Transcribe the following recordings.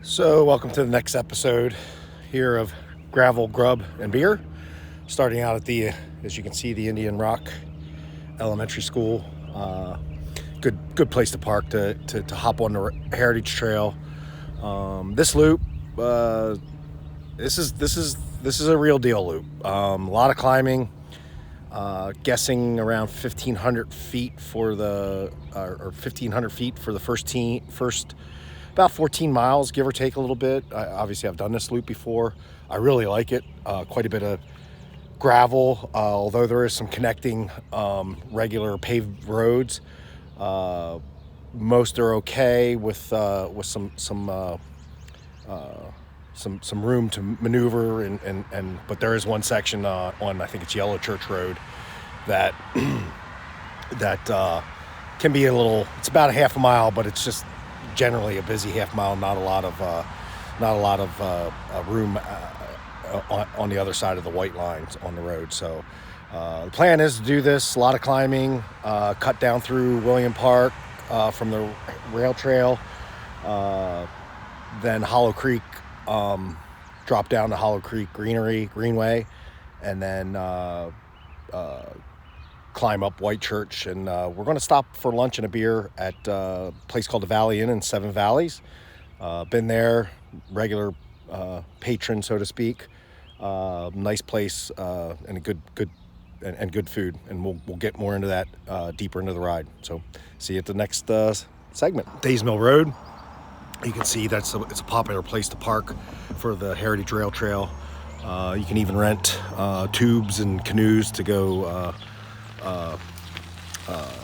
So, welcome to the next episode here of Gravel, Grub, and Beer. Starting out at the, as you can see, the Indian Rock Elementary School. Good place to park to hop on the Heritage Trail. This loop, this is a real deal loop. A lot of climbing. Guessing around 1,500 feet for the or 1,500 feet for the first about 14 miles, give or take a little bit. Obviously, I've done this loop before. I really like it. Quite a bit of gravel, although there is some connecting regular paved roads. Most are okay with some room to maneuver, and but there is one section on, I think it's Yellow Church Road, that that can be a little. It's about a half a mile, but it's just generally a busy half mile. Not a lot of room on the other side of the white lines on the road. So the plan is to do this. A lot of climbing, cut down through William Park from the rail trail, then Hollow Creek. Drop down to Hollow Creek Greenway, and then climb up White Church, and we're going to stop for lunch and a beer at a place called the Valley Inn in Seven Valleys. Been there, regular patron, so to speak. Nice place and a good food, and we'll get more into that deeper into the ride. So see you at the next segment. Days Mill Road. You can see it's a popular place to park for the Heritage Rail Trail. You can even rent tubes and canoes to go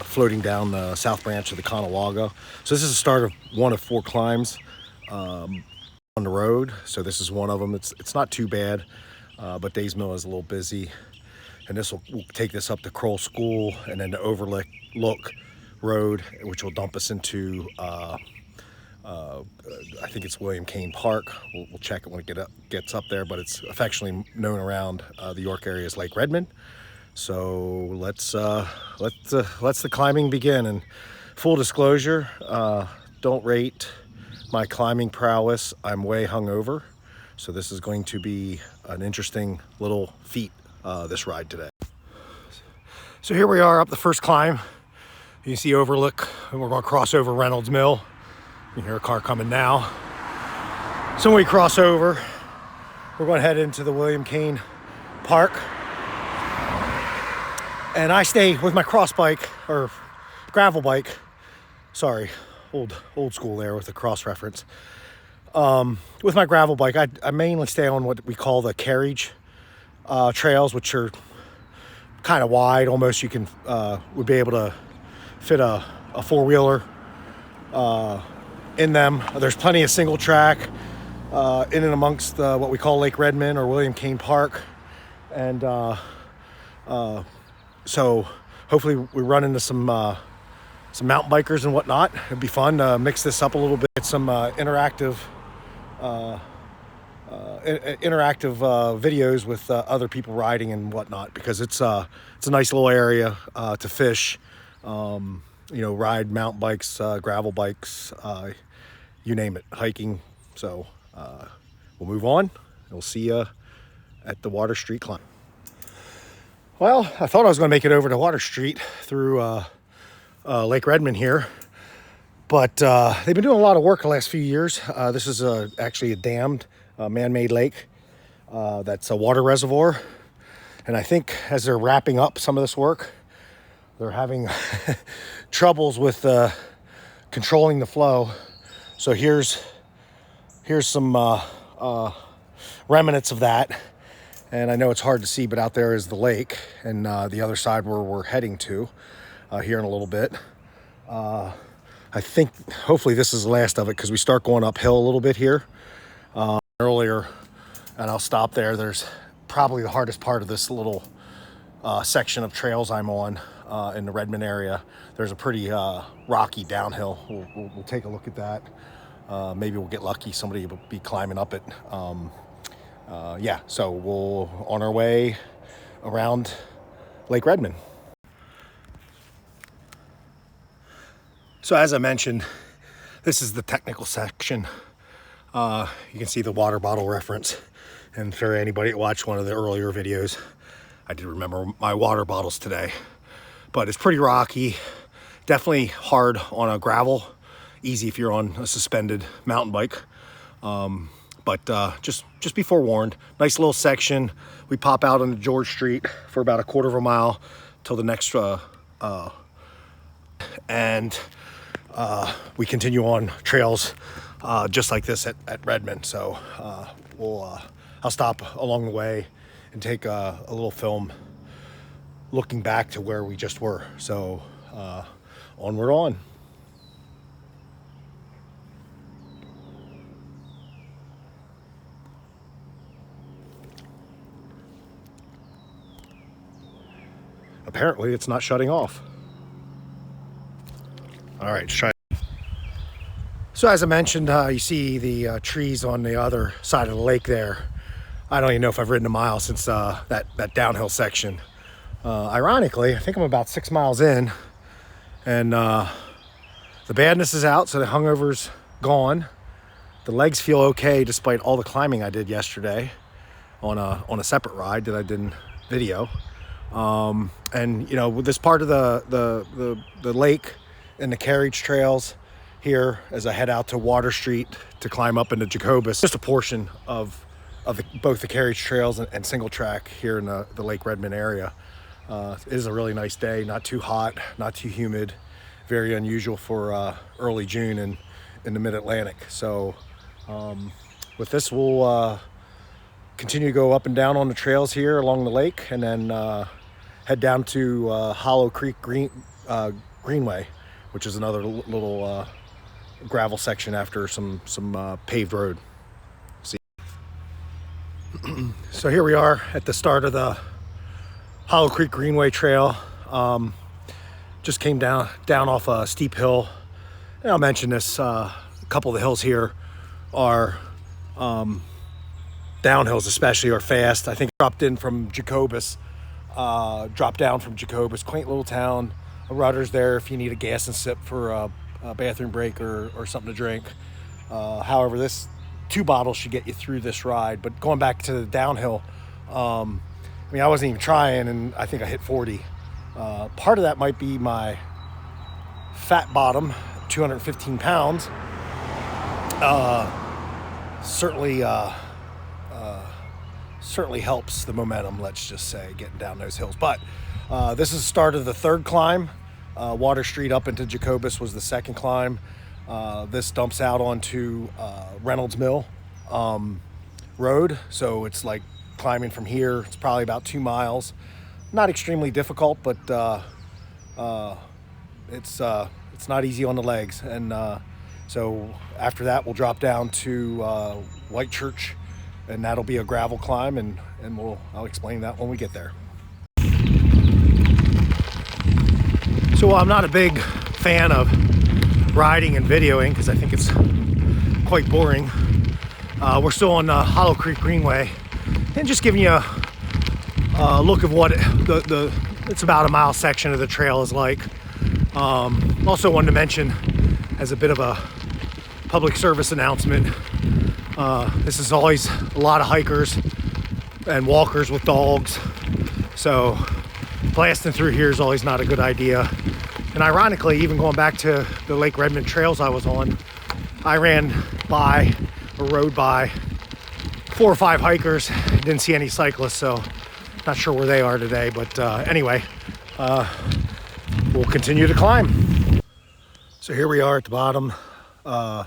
floating down the South Branch of the Conewago. So this is the start of one of 4 climbs on the road. So this is one of them. It's not too bad, but Days Mill is a little busy. And we'll take this up to Kroll School and then to Overlook Road, which will dump us into I think it's William Kane Park. We'll check it when it gets up there, but it's affectionately known around the York area as Lake Redman. So let's the climbing begin. And full disclosure, don't rate my climbing prowess. I'm way hungover, so this is going to be an interesting little feat, this ride today. So here we are up the first climb. You can see Overlook, and we're going to cross over Reynolds Mill. You can hear a car coming now. So when we cross over, we're going to head into the William Kane Park. And I stay with my cross bike, or gravel bike. Sorry, old school there with the cross reference. With my gravel bike, I mainly stay on what we call the carriage trails, which are kind of wide. Almost you can would be able to fit a four-wheeler in them. There's plenty of single track in and amongst what we call Lake Redman or William Kane Park, and so hopefully we run into some mountain bikers and whatnot. It'd be fun to mix this up a little bit, get some interactive videos with other people riding and whatnot, because it's a nice little area to fish. Ride mountain bikes, gravel bikes, you name it, hiking. So we'll move on. We'll see you at the Water Street climb. Well, I thought I was going to make it over to Water Street through Lake Redman here, but they've been doing a lot of work the last few years. This is actually a dammed man-made lake that's a water reservoir, and I think as they're wrapping up some of this work, they're having troubles with controlling the flow. So here's some remnants of that. And I know it's hard to see, but out there is the lake, and the other side where we're heading to here in a little bit. I think hopefully this is the last of it, because we start going uphill a little bit here earlier, and I'll stop there. There's probably the hardest part of this little section of trails I'm on in the Redmond area. There's a pretty rocky downhill. We'll take a look at that. Maybe we'll get lucky. Somebody will be climbing up it. So we'll on our way around Lake Redman. So as I mentioned, this is the technical section You can see the water bottle reference. And for anybody that watched one of the earlier videos, I did remember my water bottles today. But it's pretty rocky, definitely hard on a gravel, easy if you're on a suspended mountain bike. But just be forewarned. Nice little section. We pop out onto George Street for about a quarter of a mile till the next, and we continue on trails just like this at Redman. So I'll stop along the way and take a little film looking back to where we just were. So onward on. Apparently it's not shutting off. All right, let's try. So as I mentioned, you see the trees on the other side of the lake there. I don't even know if I've ridden a mile since that downhill section. Ironically, I think I'm about 6 miles in, and the badness is out, so the hungover's gone. The legs feel okay despite all the climbing I did yesterday on a separate ride that I didn't video. And you know, with this part of the lake and the carriage trails here, as I head out to Water Street to climb up into Jacobus, just a portion of both the carriage trails and single track here in the Lake Redman area. It is a really nice day, not too hot, not too humid, very unusual for early June in the mid-Atlantic. So with this, we'll continue to go up and down on the trails here along the lake, and then head down to Hollow Creek Greenway, which is another little gravel section after some paved road. See. So here we are at the start of the Hollow Creek Greenway trail. Just came down off a steep hill. And I'll mention this, a couple of the hills here are downhills especially are fast. I think dropped in from Jacobus, dropped down from Jacobus, quaint little town. A Rutter's there if you need a gas and sip for a bathroom break or something to drink. However, this 2 bottles should get you through this ride. But going back to the downhill, I mean, I wasn't even trying, and I think I hit 40. Part of that might be my fat bottom, 215 pounds. Certainly helps the momentum, let's just say, getting down those hills. But this is the start of the 3rd climb. Water Street up into Jacobus was the 2nd climb. This dumps out onto Reynolds Mill Road, so it's like climbing from here. It's probably about 2 miles. Not extremely difficult, but it's not easy on the legs. And so after that, we'll drop down to White Church, and that'll be a gravel climb, and I'll explain that when we get there. So while I'm not a big fan of riding and videoing, because I think it's quite boring, we're still on Hollow Creek Greenway, and just giving you a look of what it's about a mile section of the trail is like. Also wanted to mention, as a bit of a public service announcement, this is always a lot of hikers and walkers with dogs, so blasting through here is always not a good idea. And ironically, even going back to the Lake Redman trails I was on, I ran by or rode by 4 or 5 hikers. Didn't see any cyclists, so not sure where they are today. But anyway, we'll continue to climb. So here we are at the bottom. I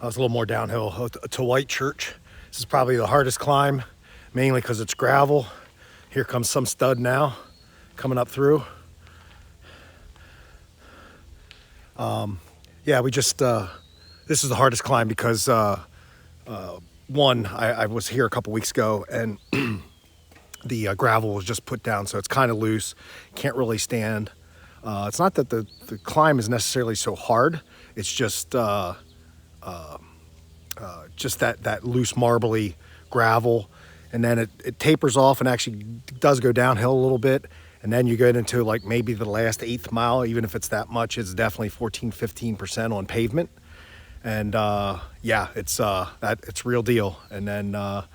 was a little more downhill to White Church. This is probably the hardest climb, mainly because it's gravel. Here comes some stud now coming up through. Yeah, we just, this is the hardest climb because, one, I was here a couple weeks ago, and the gravel was just put down, so it's kind of loose, can't really stand. It's not that the climb is necessarily so hard, it's just that loose marbly gravel, and then it tapers off and actually does go downhill a little bit. And then you get into like maybe the last 1/8 mile, even if it's that much, it's definitely 14-15% on pavement. And yeah, it's real deal. And then a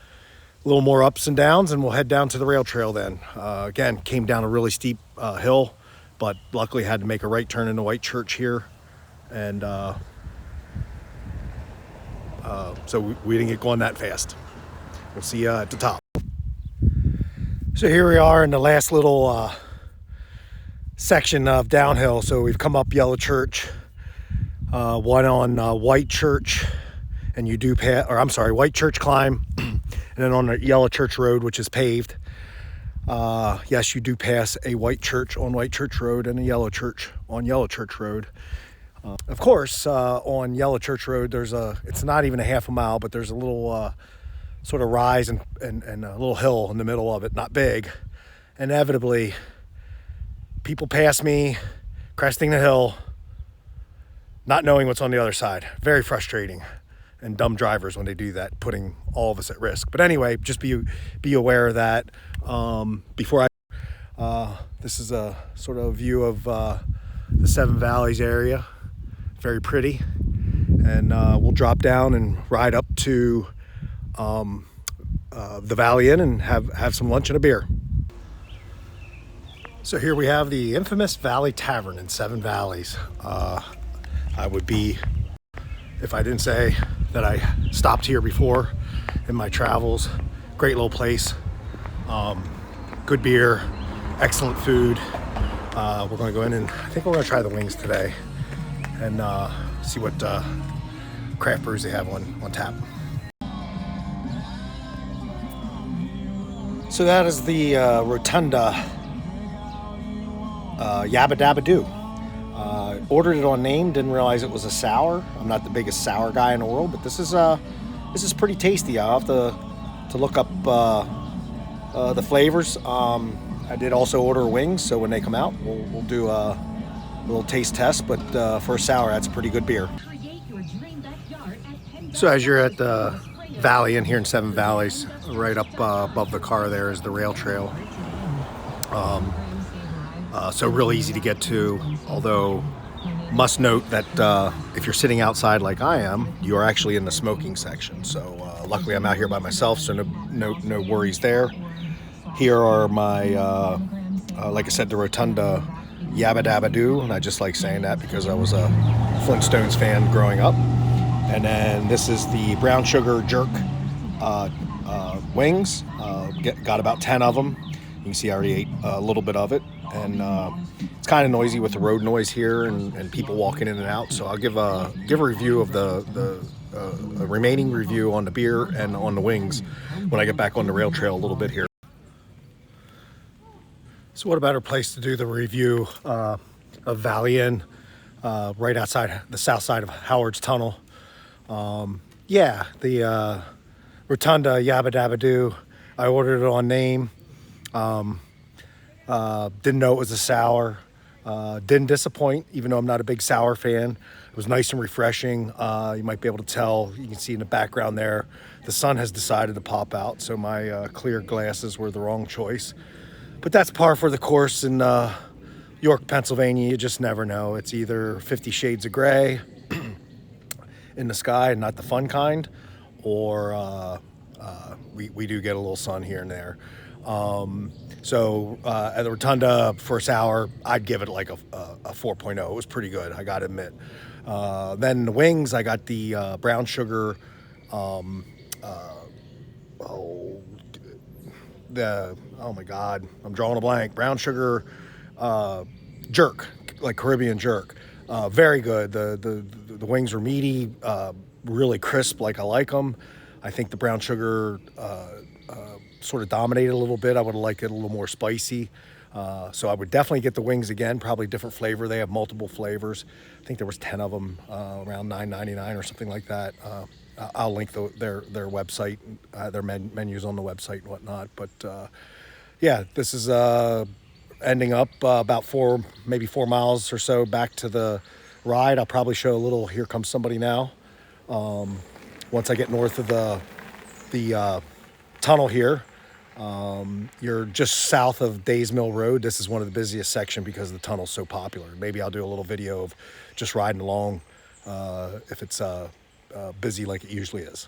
little more ups and downs, and we'll head down to the rail trail then. Again, came down a really steep hill, but luckily had to make a right turn into White Church here. And so we didn't get going that fast. We'll see you at the top. So here we are in the last little section of downhill. So we've come up Yellow Church, one on White Church, and you do pass, or I'm sorry, White Church climb, and then on the Yellow Church Road, which is paved. Yes, you do pass a White Church on White Church Road and a Yellow Church on Yellow Church Road. Of course, on Yellow Church Road, it's not even a half a mile, but there's a little sort of rise and a little hill in the middle of it, not big. Inevitably, people pass me, cresting the hill, not knowing what's on the other side. Very frustrating. And dumb drivers when they do that, putting all of us at risk. But anyway, just be aware of that. This is a sort of view of the Seven Valleys area. Very pretty. And we'll drop down and ride up to the Valley Inn and have some lunch and a beer. So here we have the infamous Valley Tavern in Seven Valleys. I would be, if I didn't say that I stopped here before in my travels. Great little place. Good beer, excellent food. We're going to go in and I think we're going to try the wings today and see what craft brews they have on tap. So that is the Rotunda Yabba Dabba Doo. Ordered it on name, didn't realize it was a sour. I'm not the biggest sour guy in the world, but this is pretty tasty. I'll have to look up the flavors. I did also order wings, so when they come out, we'll do a little taste test. But for a sour, that's a pretty good beer. So as you're at the Valley Inn here in Seven Valleys, right up above the car there is the rail trail. So real easy to get to, although must note that if you're sitting outside like I am, you are actually in the smoking section. So luckily I'm out here by myself, so no worries there. Here are my, like I said, the Rotunda Yabba Dabba Doo, and I just like saying that because I was a Flintstones fan growing up. And then this is the brown sugar jerk wings. Got about 10 of them. You can see I already ate a little bit of it. And it's kind of noisy with the road noise here and people walking in and out. So I'll give a review of the remaining review on the beer and on the wings when I get back on the rail trail a little bit here. So what a better place to do the review of Valley Inn, right outside the south side of Howard's Tunnel. Yeah, the Rotunda Yabba Dabba Doo. I ordered it on name. Didn't know it was a sour. Didn't disappoint, even though I'm not a big sour fan. It was nice and refreshing. You might be able to tell, you can see in the background there, the sun has decided to pop out, so my clear glasses were the wrong choice. But that's par for the course in York, Pennsylvania. You just never know. It's either 50 shades of gray in the sky, and not the fun kind, or we do get a little sun here and there. So at the Rotunda for a sour, I'd give it like a 4.0. It was pretty good, I gotta admit. Then the wings, I got the brown sugar, oh my God, I'm drawing a blank. Brown sugar jerk, like Caribbean jerk. Very good. The wings were meaty, really crisp, like I like them. I think the brown sugar sort of dominated a little bit. I would have liked it a little more spicy. So I would definitely get the wings again, probably different flavor. They have multiple flavors. I think there was 10 of them, around $9.99 or something like that. I'll link their website, their menus on the website and whatnot. But yeah, this is ending up about maybe 4 miles or so back to the ride. I'll probably show a little Here Comes Somebody Now. Once I get north of the tunnel here, you're just south of Days Mill Road. This is one of the busiest sections because the tunnel's so popular. Maybe I'll do a little video of just riding along if it's busy like it usually is.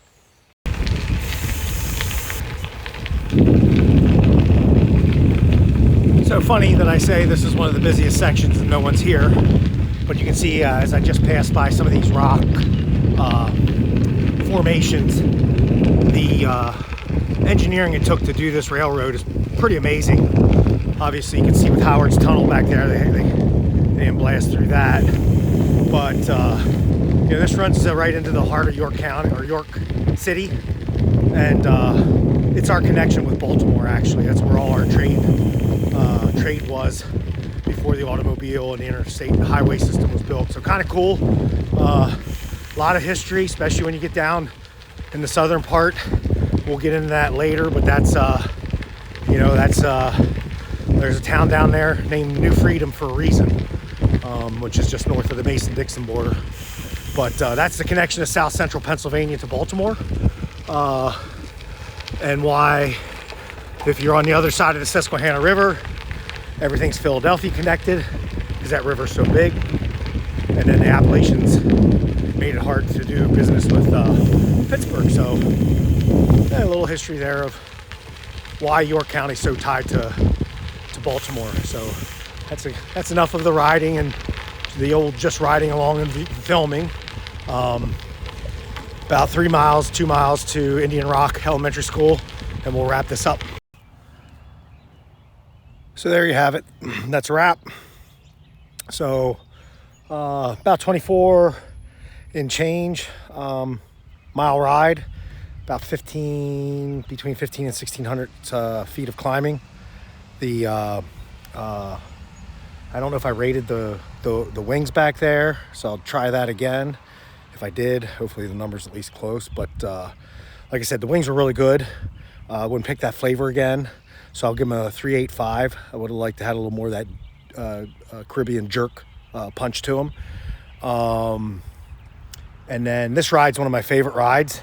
So funny that I say this is one of the busiest sections and no one's here, but you can see as I just passed by some of these rock formations, the engineering it took to do this railroad is pretty amazing. Obviously you can see with Howard's Tunnel back there, they didn't blast through that, but you know, this runs right into the heart of York County, or York City, and it's our connection with Baltimore. Actually, that's where all our trade was before the automobile and the interstate and the highway system was built. So kind of cool. A lot of history, especially when you get down in the southern part. We'll get into that later, but that's you know, that's there's a town down there named New Freedom for a reason, which is just north of the Mason-Dixon border. But that's the connection of South Central Pennsylvania to Baltimore, and why, if you're on the other side of the Susquehanna River, everything's Philadelphia connected because that river's so big. And then the Appalachians made it hard to do business with Pittsburgh. So a little history there of why York County's so tied to Baltimore. So that's enough of the riding and the old just riding along and filming. About 2 miles to Indian Rock Elementary School, and we'll wrap this up. So there you have it. That's a wrap. So about 24 and change mile ride, about between 15 and 1600 feet of climbing. The I don't know if I rated the wings back there, so I'll try that again. If I did, hopefully the number's at least close. But like I said, the wings were really good. I wouldn't pick that flavor again, so I'll give them a 3.85. I would have liked to have a little more of that Caribbean jerk punch to them. And then this ride's one of my favorite rides.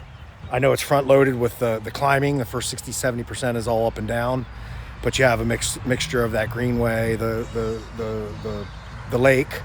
I know it's front loaded with the climbing. The first 60-70% is all up and down, but you have a mixture of that greenway, the lake,